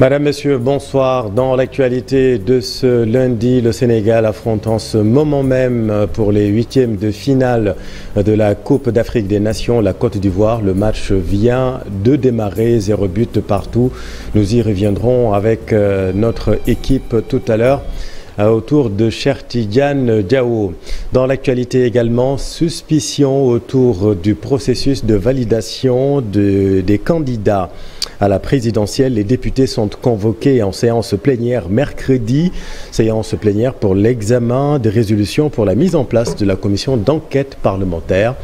Madame, Messieurs, bonsoir. Dans l'actualité de ce lundi, le Sénégal affronte en ce moment même pour les huitièmes de finale de la Coupe d'Afrique des Nations, la Côte d'Ivoire. Le match vient de démarrer, 0 but partout. Nous y reviendrons avec notre équipe tout à l'heure. Autour de Cheikh Tidiane Diao. Dans l'actualité également, suspicion autour du processus de validation des candidats à la présidentielle. Les députés sont convoqués en séance plénière mercredi, séance plénière pour l'examen des résolutions pour la mise en place de la commission d'enquête parlementaire.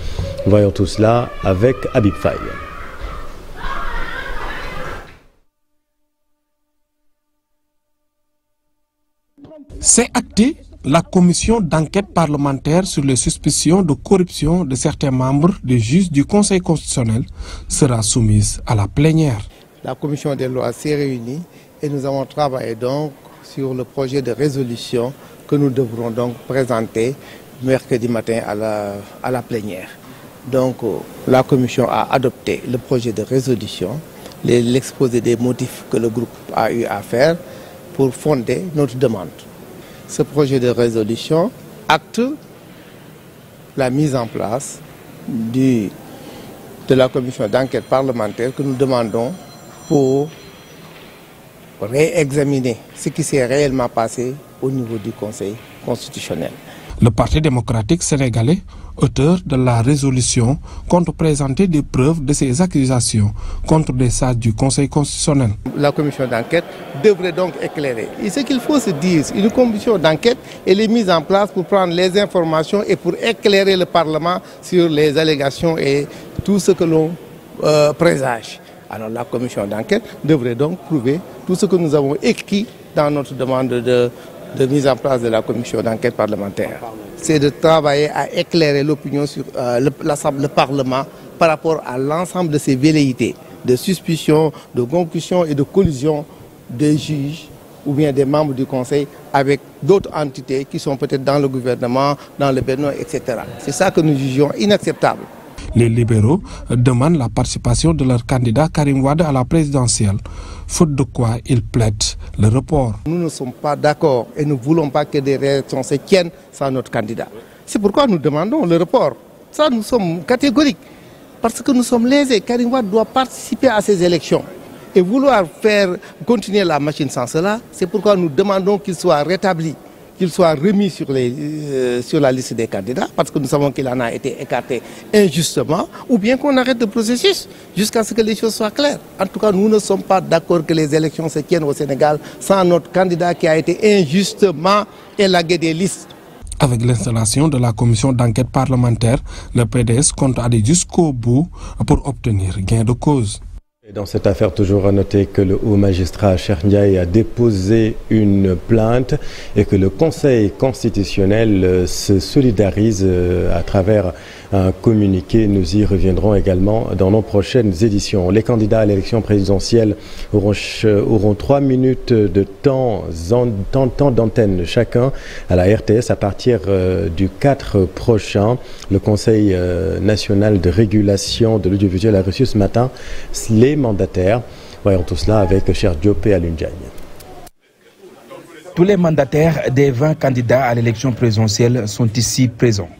Voyons tout cela avec Habib Faye. C'est acté, la commission d'enquête parlementaire sur les suspicions de corruption de certains membres des juges du Conseil constitutionnel sera soumise à la plénière. La commission des lois s'est réunie et nous avons travaillé donc sur le projet de résolution que nous devrons donc présenter mercredi matin à la plénière. Donc la commission a adopté le projet de résolution, l'exposé des motifs que le groupe a eu à faire pour fonder notre demande. Ce projet de résolution acte la mise en place de la commission d'enquête parlementaire que nous demandons pour réexaminer ce qui s'est réellement passé au niveau du Conseil constitutionnel. Le Parti démocratique sénégalais, auteur de la résolution, compte présenter des preuves de ces accusations contre des sages du Conseil constitutionnel. La commission d'enquête devrait donc éclairer. Et ce qu'il faut se dire, une commission d'enquête, elle est mise en place pour prendre les informations et pour éclairer le Parlement sur les allégations et tout ce que l'on présage. Alors la commission d'enquête devrait donc prouver tout ce que nous avons écrit dans notre demande de mise en place de la commission d'enquête parlementaire. C'est de travailler à éclairer l'opinion sur le Parlement par rapport à l'ensemble de ces velléités, de suspicion, de concussion et de collusion des juges ou bien des membres du Conseil avec d'autres entités qui sont peut-être dans le gouvernement, dans le Bénin, etc. C'est ça que nous jugeons inacceptable. Les libéraux demandent la participation de leur candidat Karim Wade à la présidentielle, faute de quoi ils plaident le report. Nous ne sommes pas d'accord et nous ne voulons pas que des réactions se tiennent sans notre candidat. C'est pourquoi nous demandons le report. Ça, nous sommes catégoriques, parce que nous sommes lésés. Karim Wade doit participer à ces élections. Et vouloir faire continuer la machine sans cela, c'est pourquoi nous demandons qu'il soit rétabli, qu'il soit remis sur la liste des candidats, parce que nous savons qu'il en a été écarté injustement, ou bien qu'on arrête le processus jusqu'à ce que les choses soient claires. En tout cas, nous ne sommes pas d'accord que les élections se tiennent au Sénégal sans notre candidat qui a été injustement élagué des listes. Avec l'installation de la commission d'enquête parlementaire, le PDS compte aller jusqu'au bout pour obtenir gain de cause. Dans cette affaire, toujours à noter que le haut magistrat Cheikh Ndiaye a déposé une plainte et que le Conseil constitutionnel se solidarise à travers un communiqué. Nous y reviendrons également dans nos prochaines éditions. Les candidats à l'élection présidentielle auront 3 minutes de temps d'antenne chacun à la RTS à partir du 4 prochain. Le Conseil national de régulation de l'audiovisuel a reçu ce matin les mandataires. Voyons tout cela avec Cheikh Diop et Alioune Diagne. Tous les mandataires des 20 candidats à l'élection présidentielle sont ici présents.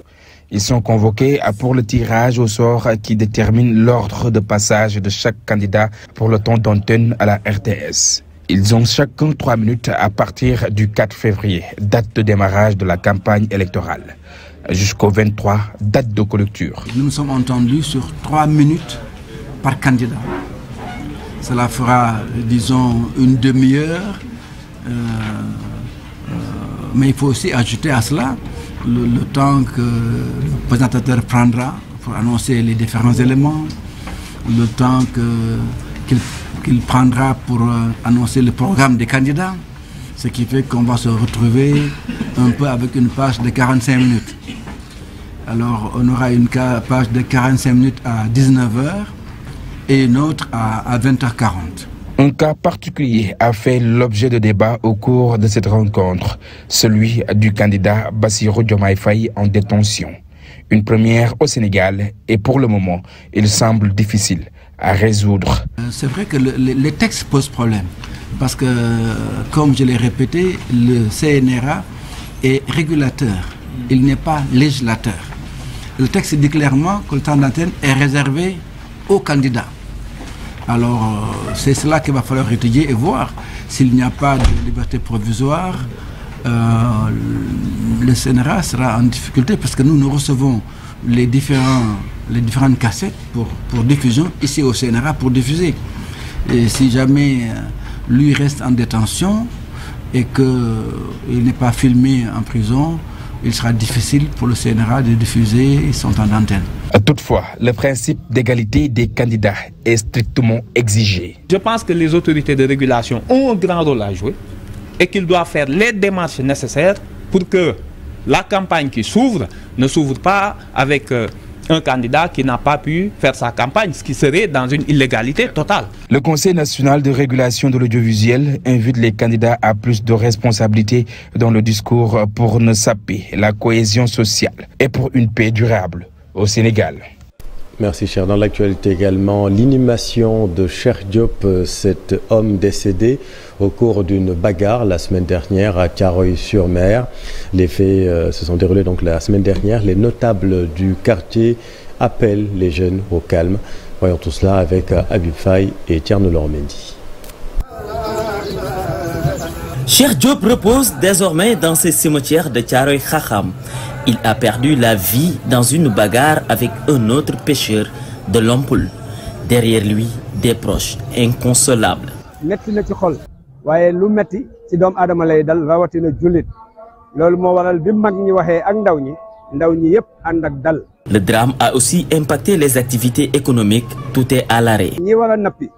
Ils sont convoqués pour le tirage au sort qui détermine l'ordre de passage de chaque candidat pour le temps d'antenne à la RTS. Ils ont chacun 3 minutes à partir du 4 février, date de démarrage de la campagne électorale, jusqu'au 23, date de clôture. Nous nous sommes entendus sur 3 minutes par candidat. Cela fera, disons, une demi-heure, mais il faut aussi ajouter à cela le temps que le présentateur prendra pour annoncer les différents éléments, le temps qu'il prendra pour annoncer le programme des candidats, ce qui fait qu'on va se retrouver un peu avec une page de 45 minutes. Alors on aura une page de 45 minutes à 19h et une autre à 20h40. Un cas particulier a fait l'objet de débats au cours de cette rencontre, celui du candidat Bassirou Diomaye Faye en détention. Une première au Sénégal et pour le moment, il semble difficile à résoudre. C'est vrai que les textes posent problème. parce que, comme je l'ai répété, le CNRA est régulateur, il n'est pas législateur. Le texte dit clairement que le temps d'antenne est réservé aux candidats. Alors, c'est cela qu'il va falloir étudier et voir. S'il n'y a pas de liberté provisoire, le CNRA sera en difficulté parce que nous recevons les différentes cassettes pour diffusion ici au CNRA pour diffuser. Et si jamais lui reste en détention et qu'il n'est pas filmé en prison, il sera difficile pour le CNRA de diffuser son temps d'antenne. Toutefois, le principe d'égalité des candidats est strictement exigé. Je pense que les autorités de régulation ont un grand rôle à jouer et qu'ils doivent faire les démarches nécessaires pour que la campagne qui s'ouvre ne s'ouvre pas avec un candidat qui n'a pas pu faire sa campagne, ce qui serait dans une illégalité totale. Le Conseil national de régulation de l'audiovisuel invite les candidats à plus de responsabilités dans le discours pour ne saper la cohésion sociale et pour une paix durable au Sénégal. Merci cher. Dans l'actualité également, l'inhumation de Cheikh Diop, cet homme décédé au cours d'une bagarre la semaine dernière à Thiaroye-sur-Mer. Les faits se sont déroulés donc la semaine dernière. Les notables du quartier appellent les jeunes au calme. Voyons tout cela avec Habib Faye et Thierno Lormendi. Cheikh Diop repose désormais dans ce cimetière de Thiaroye-Khakham. Il a perdu la vie dans une bagarre avec un autre pêcheur de Lompoul. Derrière lui, des proches inconsolables. metti na ci xol waaye lu metti ci doom aadama lay dal rawatina jullit loolu moo waral bi mag ñi waxee ak ndaw ñi yépp ànd ak dal. Le drame a aussi impacté les activités économiques. Tout est à l'arrêt. ñi war a nappi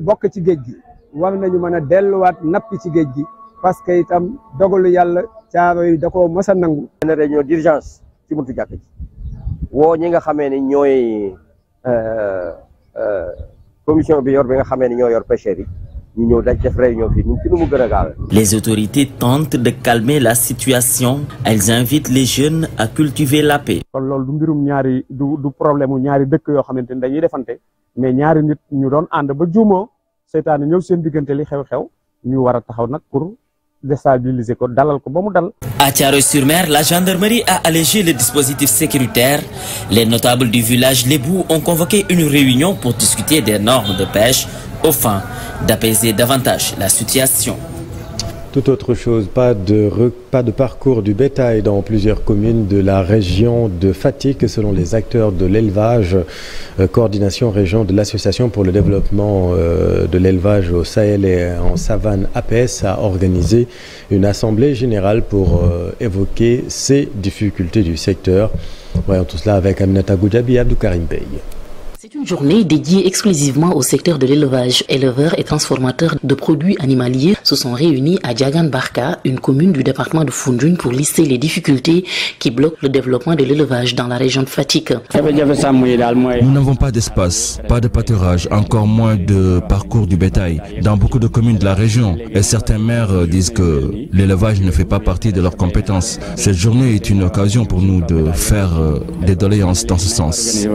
bokk ci géej gi war nañu mën a delluwaat nappi ci géej gi parce que itam dogalu yàlla Thiaroye da koo mës a nangu. benn réunion d'urgence ci buntu jàkk ji woo ñi nga xamee ni ñooy commission bi nga xamee ni ñoo yor pêcheurs yi ñu ñëw daj def réunion fii ci nu mu gën a gaawee. Les autorités tentent de calmer la situation. Elles invitent les jeunes à cultiver la paix. kon loolu du mbirum ñaari du problème mu ñaari dëkk yoo xamante ni dañuy defante mais ñaari nit ñu doon ànd ba juumoo seytaane ñëw seen diggante li xew-xew ñu war a taxaw nag pour déstabiliser ko dalal ko ba mu dal. À Thiaroye-sur-Mer, la gendarmerie a allégé le dispositif sécuritaire. Les notables du village Lébou ont convoqué une réunion pour discuter des normes de pêche au fin d'apaiser davantage la situation. Tout autre chose, pas de parcours du bétail dans plusieurs communes de la région de Fatick selon les acteurs de l'élevage. Coordination région de l'Association pour le développement de l'élevage au Sahel et en savane APS a organisé une assemblée générale pour évoquer ces difficultés du secteur. Voyons tout cela avec Aminata Goudjabi et Abdou Karim Bey. C'est une journée dédiée exclusivement au secteur de l'élevage. Éleveurs et transformateurs de produits animaliers se sont réunis à Diagane Barka, une commune du département de Foundiougne, pour lister les difficultés qui bloquent le développement de l'élevage dans la région de Fatick. Nous n'avons pas d'espace, pas de pâturage, encore moins de parcours du bétail dans beaucoup de communes de la région. Et certains maires disent que l'élevage ne fait pas partie de leurs compétences. Cette journée est une occasion pour nous de faire des doléances dans ce sens.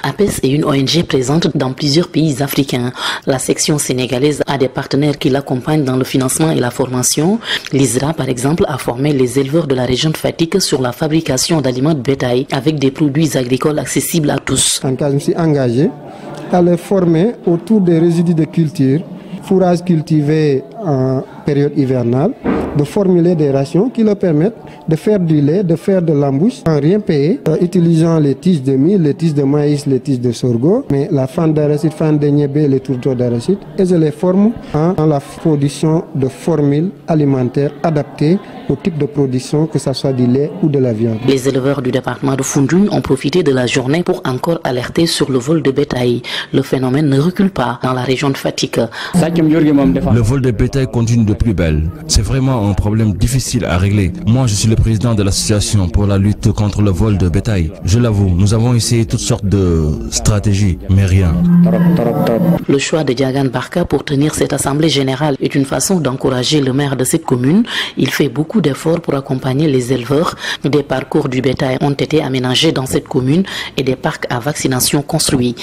APES est une ONG présente dans plusieurs pays africains. La section sénégalaise a des partenaires qui l'accompagnent dans le financement et la formation. L'ISRA, par exemple, a formé les éleveurs de la région de Fatick sur la fabrication d'aliments de bétail avec des produits agricoles accessibles à tous. Je me suis engagé à les former autour des résidus de culture, fourrage cultivé en période hivernale, de formuler des rations qui leur permettent de faire du lait, de faire de l'embouche sans rien payer, utilisant les tiges de mil, les tiges de maïs, les tiges de sorgho, mais la fente d'arachide, fente de niébé, les tourteaux d'arachide, et je les forme en la production de formules alimentaires adaptées au type de production, que ce soit du lait ou de la viande. Les éleveurs du département de Foundiougne ont profité de la journée pour encore alerter sur le vol de bétail. Le phénomène ne recule pas dans la région de Fatick. Le vol de bétail continue de plus belle. C'est vraiment un problème difficile à régler. Moi, je suis le président de l'association pour la lutte contre le vol de bétail. Je l'avoue, nous avons essayé toutes sortes de stratégies, mais rien. Le choix de Diagane Barka pour tenir cette assemblée générale est une façon d'encourager le maire de cette commune. Il fait beaucoup d'efforts pour accompagner les éleveurs. Des parcours du bétail ont été aménagés dans cette commune et des parcs à vaccination construits.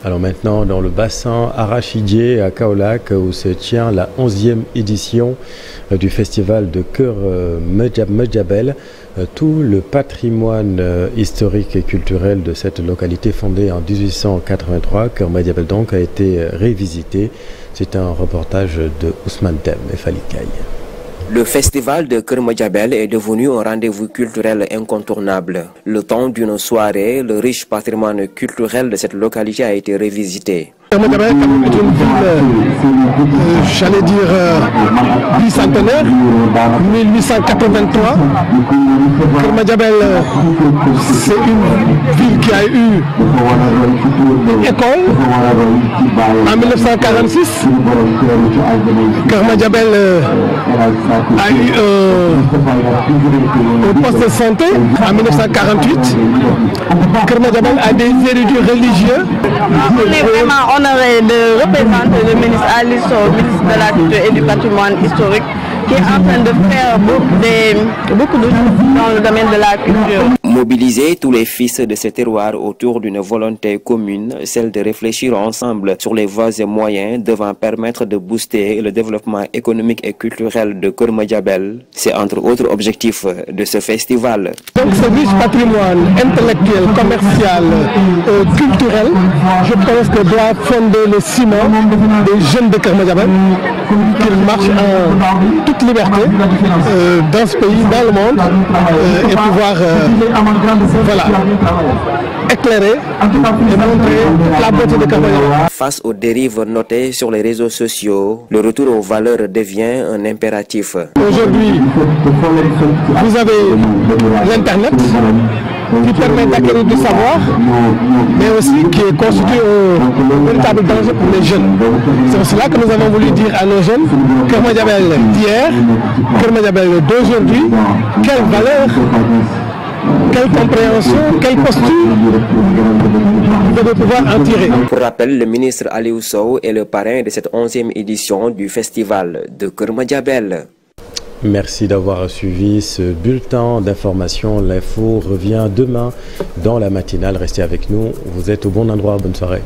Alors maintenant, dans le bassin arachidier à Kaolack, où se tient la 11e édition du festival de Keur Madiabel, tout le patrimoine historique et culturel de cette localité fondée en 1883, Keur Madiabel donc, a été révisité. C'est un reportage de Ousmane Dem et Falikaï. Le festival de Keur Madiabel est devenu un rendez-vous culturel incontournable. Le temps d'une soirée, le riche patrimoine culturel de cette localité a été révisité. Keur Madiabel est une ville, j'allais dire, bicentenaire, 1883. Keur Madiabel, c'est une ville qui a eu une école en 1946. Keur Madiabel a eu un poste de santé en 1948. Keur Madiabel a des érudits religieux. On est vraiment honoré de représenter le ministre Ali Sow, ministre de la Culture et du Patrimoine historique, qui est en train de faire beaucoup de choses dans le domaine de la culture. Mobiliser tous les fils de ce terroir autour d'une volonté commune, celle de réfléchir ensemble sur les voies et moyens devant permettre de booster le développement économique et culturel de Keur Madiabel, c'est entre autres objectifs de ce festival. Donc ce riche patrimoine intellectuel, commercial, culturel, je pense que doit fonder le ciment des jeunes de Keur Madiabel, qu'ils marchent en toute liberté dans ce pays, dans le monde, et pouvoir éclairer et montrer la beauté de Keur Madiabel. Face aux dérives notées sur les réseaux sociaux, le retour aux valeurs devient un impératif. Aujourd'hui, vous avez l'Internet qui permet d'acquérir du savoir, mais aussi qui est constitué un véritable danger pour les jeunes. C'est pour cela que nous avons voulu dire à nos jeunes, Keur Madiabel d'hier, Keur Madiabel d'aujourd'hui, quelle valeur, quelle compréhension, quelle posture vous devez pouvoir en tirer. Pour rappel, le ministre Aliou Sow est le parrain de cette 11e édition du festival de Keur Madiabel. Merci d'avoir suivi ce bulletin d'information. L'info revient demain dans la matinale. Restez avec nous. Vous êtes au bon endroit. Bonne soirée.